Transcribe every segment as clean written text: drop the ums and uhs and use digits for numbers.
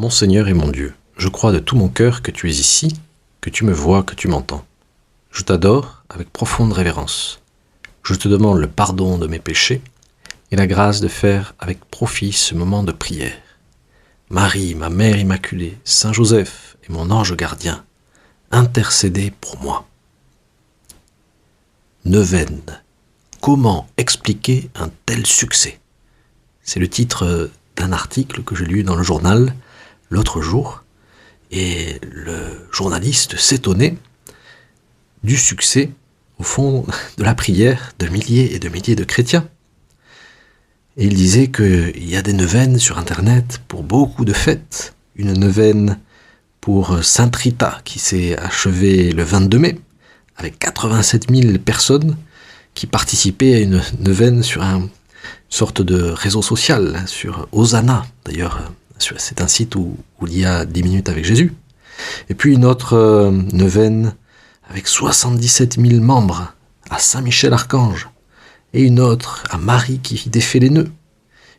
Mon Seigneur et mon Dieu, je crois de tout mon cœur que tu es ici, que tu me vois, que tu m'entends. Je t'adore avec profonde révérence. Je te demande le pardon de mes péchés et la grâce de faire avec profit ce moment de prière. Marie, ma mère immaculée, Saint Joseph et mon ange gardien, intercédez pour moi. Neuvaine. Comment expliquer un tel succès? C'est le titre d'un article que j'ai lu dans le journal l'autre jour, et le journaliste s'étonnait du succès, au fond, de la prière de milliers et de milliers de chrétiens. Et il disait qu'il y a des neuvaines sur Internet pour beaucoup de fêtes. Une neuvaine pour Sainte Rita qui s'est achevée le 22 mai, avec 87 000 personnes qui participaient à une neuvaine sur une sorte de réseau social, sur Hosanna. D'ailleurs, c'est un site où il y a 10 minutes avec Jésus. Et puis une autre neuvaine avec 77 000 membres à Saint-Michel-Archange. Et une autre à Marie qui défait les nœuds.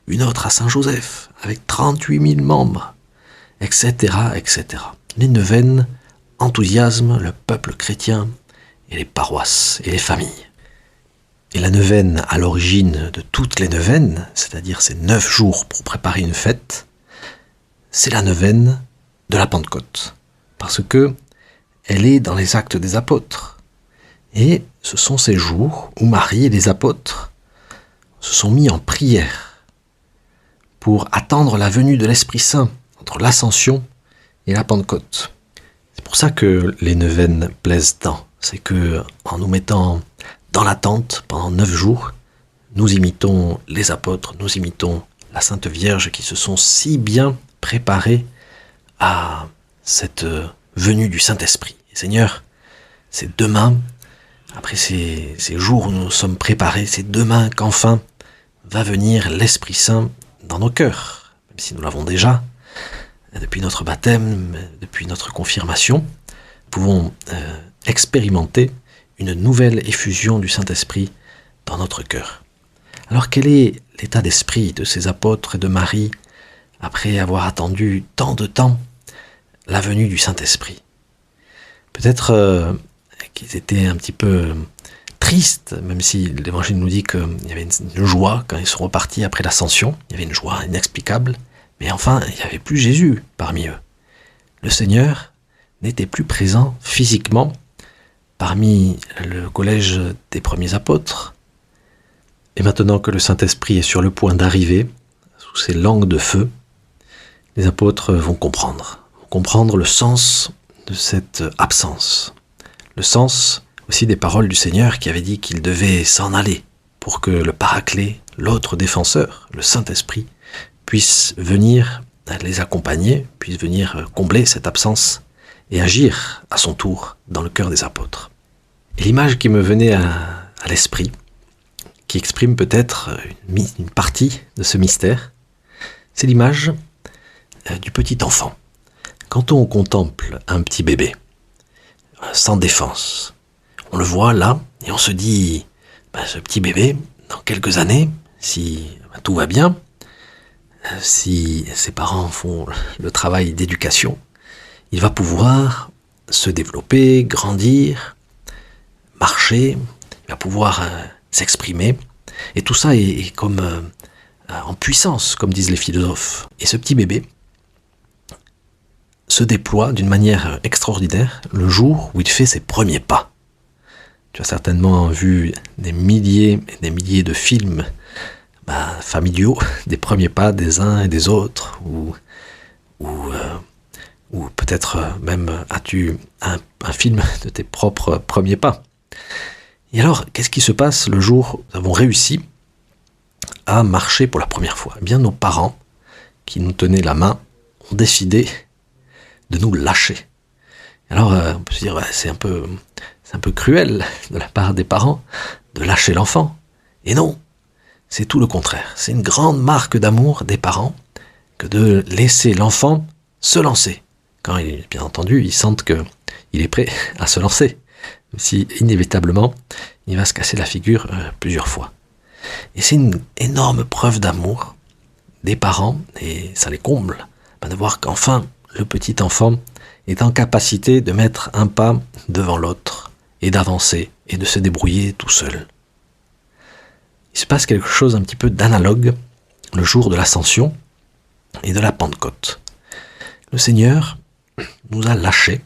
Une autre à Saint-Joseph avec 38 000 membres, etc., etc. Les neuvaines enthousiasment le peuple chrétien et les paroisses et les familles. Et la neuvaine à l'origine de toutes les neuvaines, c'est-à-dire ces 9 jours pour préparer une fête, c'est la neuvaine de la Pentecôte. Parce que elle est dans les Actes des Apôtres. Et ce sont ces jours où Marie et les apôtres se sont mis en prière pour attendre la venue de l'Esprit Saint entre l'Ascension et la Pentecôte. C'est pour ça que les neuvaines plaisent tant. C'est que en nous mettant dans l'attente pendant 9 jours, nous imitons les apôtres, nous imitons la Sainte Vierge qui se sont si bien préparés à cette venue du Saint-Esprit. Et Seigneur, c'est demain, après ces jours où nous sommes préparés, c'est demain qu'enfin va venir l'Esprit Saint dans nos cœurs, même si nous l'avons déjà, depuis notre baptême, depuis notre confirmation, nous pouvons expérimenter une nouvelle effusion du Saint-Esprit dans notre cœur. Alors quel est l'état d'esprit de ces apôtres et de Marie après avoir attendu tant de temps la venue du Saint-Esprit? Peut-être qu'ils étaient un petit peu tristes, même si l'Évangile nous dit qu'il y avait une joie quand ils sont repartis après l'Ascension. Il y avait une joie inexplicable, mais enfin, il n'y avait plus Jésus parmi eux. Le Seigneur n'était plus présent physiquement parmi le collège des premiers apôtres. Et maintenant que le Saint-Esprit est sur le point d'arriver, sous ses langues de feu, les apôtres vont comprendre le sens de cette absence. Le sens aussi des paroles du Seigneur qui avait dit qu'il devait s'en aller pour que le Paraclet, l'autre défenseur, le Saint-Esprit, puisse venir les accompagner, puisse venir combler cette absence et agir à son tour dans le cœur des apôtres. Et l'image qui me venait à l'esprit, qui exprime peut-être une partie de ce mystère, c'est l'image du petit enfant. Quand on contemple un petit bébé, sans défense, on le voit là, et on se dit, ce petit bébé, dans quelques années, si tout va bien, si ses parents font le travail d'éducation, il va pouvoir se développer, grandir, marcher, il va pouvoir s'exprimer, et tout ça est comme en puissance, comme disent les philosophes. Et ce petit bébé se déploie d'une manière extraordinaire le jour où il fait ses premiers pas. Tu as certainement vu des milliers et des milliers de films familiaux, des premiers pas des uns et des autres, ou peut-être même as-tu un film de tes propres premiers pas. Et alors, qu'est-ce qui se passe le jour où nous avons réussi à marcher pour la première fois? Eh bien, nos parents, qui nous tenaient la main, ont décidé de nous lâcher. Alors, on peut se dire, c'est un peu cruel de la part des parents de lâcher l'enfant. Et non, c'est tout le contraire. C'est une grande marque d'amour des parents que de laisser l'enfant se lancer. Quand, bien entendu, ils sentent qu'il est prêt à se lancer. Même si, inévitablement, il va se casser la figure plusieurs fois. Et c'est une énorme preuve d'amour des parents, et ça les comble, de voir qu'enfin le petit enfant est en capacité de mettre un pas devant l'autre et d'avancer et de se débrouiller tout seul. Il se passe quelque chose un petit peu d'analogue le jour de l'Ascension et de la Pentecôte. Le Seigneur nous a lâchés,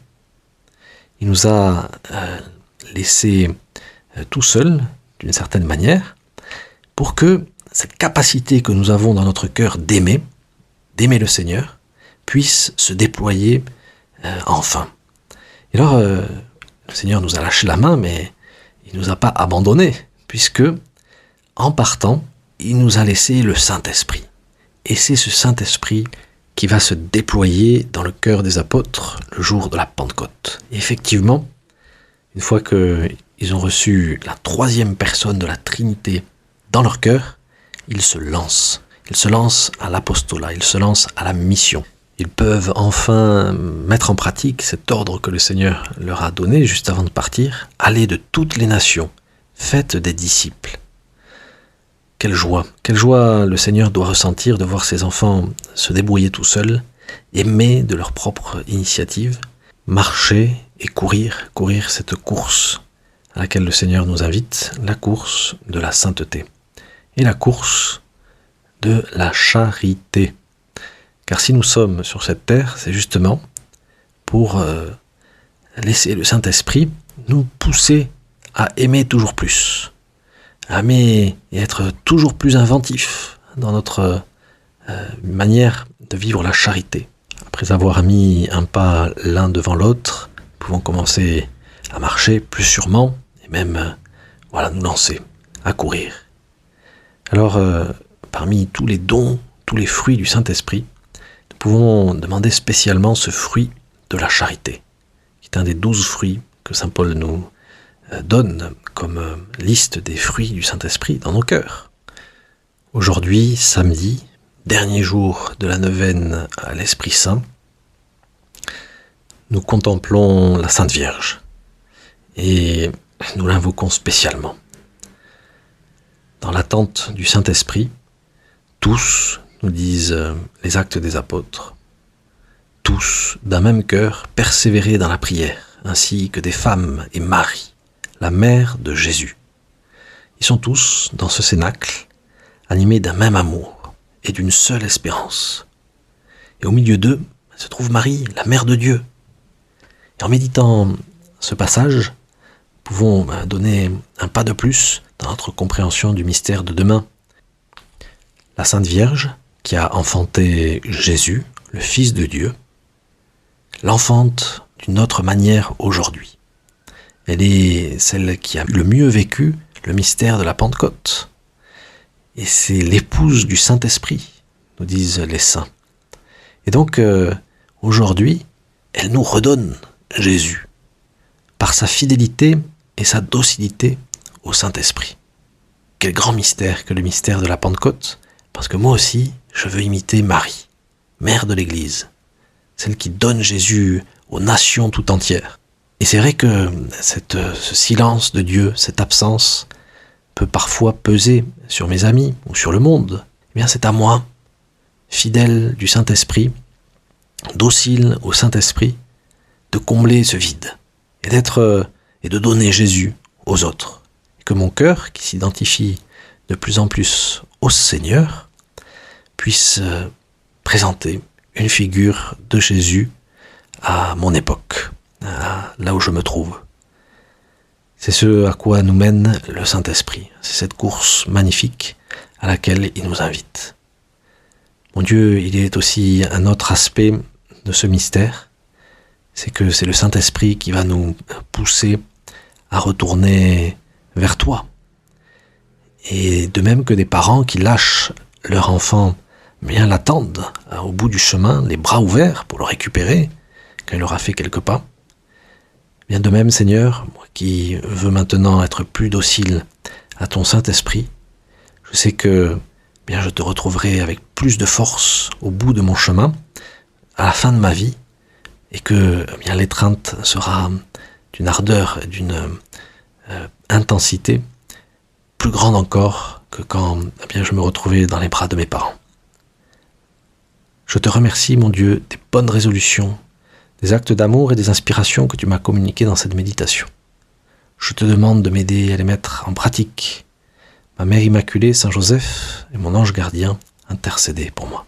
il nous a laissés tout seuls, d'une certaine manière, pour que cette capacité que nous avons dans notre cœur d'aimer le Seigneur, puisse se déployer enfin. Et alors, le Seigneur nous a lâché la main, mais il ne nous a pas abandonnés, puisque, en partant, il nous a laissé le Saint-Esprit. Et c'est ce Saint-Esprit qui va se déployer dans le cœur des apôtres le jour de la Pentecôte. Et effectivement, une fois qu'ils ont reçu la troisième personne de la Trinité dans leur cœur, ils se lancent. Ils se lancent à l'apostolat, ils se lancent à la mission. Ils peuvent enfin mettre en pratique cet ordre que le Seigneur leur a donné juste avant de partir. Allez de toutes les nations, faites des disciples. Quelle joie le Seigneur doit ressentir de voir ses enfants se débrouiller tout seuls, aimer de leur propre initiative, marcher et courir cette course à laquelle le Seigneur nous invite, la course de la sainteté et la course de la charité. Car si nous sommes sur cette terre, c'est justement pour laisser le Saint-Esprit nous pousser à aimer toujours plus, à aimer et être toujours plus inventif dans notre manière de vivre la charité. Après avoir mis un pas l'un devant l'autre, nous pouvons commencer à marcher plus sûrement et même nous lancer, à courir. Alors, parmi tous les dons, tous les fruits du Saint-Esprit, nous pouvons demander spécialement ce fruit de la charité, qui est un des 12 fruits que saint Paul nous donne comme liste des fruits du Saint-Esprit dans nos cœurs. Aujourd'hui, samedi, dernier jour de la neuvaine à l'Esprit Saint, nous contemplons la Sainte Vierge et nous l'invoquons spécialement. Dans l'attente du Saint-Esprit, tous, nous disent les Actes des Apôtres, tous, d'un même cœur, persévérer dans la prière, ainsi que des femmes et Marie, la mère de Jésus. Ils sont tous, dans ce cénacle, animés d'un même amour et d'une seule espérance. Et au milieu d'eux se trouve Marie, la mère de Dieu. Et en méditant ce passage, nous pouvons donner un pas de plus dans notre compréhension du mystère de demain. La Sainte Vierge, qui a enfanté Jésus, le Fils de Dieu, l'enfante d'une autre manière aujourd'hui. Elle est celle qui a le mieux vécu le mystère de la Pentecôte. Et c'est l'épouse du Saint-Esprit, nous disent les saints. Et donc, aujourd'hui, elle nous redonne Jésus, par sa fidélité et sa docilité au Saint-Esprit. Quel grand mystère que le mystère de la Pentecôte, parce que moi aussi, je veux imiter Marie, mère de l'Église, celle qui donne Jésus aux nations tout entières. Et c'est vrai que ce silence de Dieu, cette absence, peut parfois peser sur mes amis ou sur le monde. Eh bien, c'est à moi, fidèle du Saint-Esprit, docile au Saint-Esprit, de combler ce vide et de donner Jésus aux autres. Et que mon cœur, qui s'identifie de plus en plus au Seigneur, puisse présenter une figure de Jésus à mon époque, là où je me trouve. C'est ce à quoi nous mène le Saint-Esprit. C'est cette course magnifique à laquelle il nous invite. Mon Dieu, il est aussi un autre aspect de ce mystère, c'est que c'est le Saint-Esprit qui va nous pousser à retourner vers toi. Et de même que des parents qui lâchent leur enfant, bien l'attendent au bout du chemin, les bras ouverts pour le récupérer quand il aura fait quelques pas. Bien de même, Seigneur, moi qui veux maintenant être plus docile à ton Saint-Esprit, je sais que bien je te retrouverai avec plus de force au bout de mon chemin, à la fin de ma vie, et que bien l'étreinte sera d'une ardeur et d'une intensité plus grande encore que quand bien je me retrouvais dans les bras de mes parents. Je te remercie, mon Dieu, des bonnes résolutions, des actes d'amour et des inspirations que tu m'as communiquées dans cette méditation. Je te demande de m'aider à les mettre en pratique. Ma Mère Immaculée, Saint Joseph et mon ange gardien, intercédez pour moi.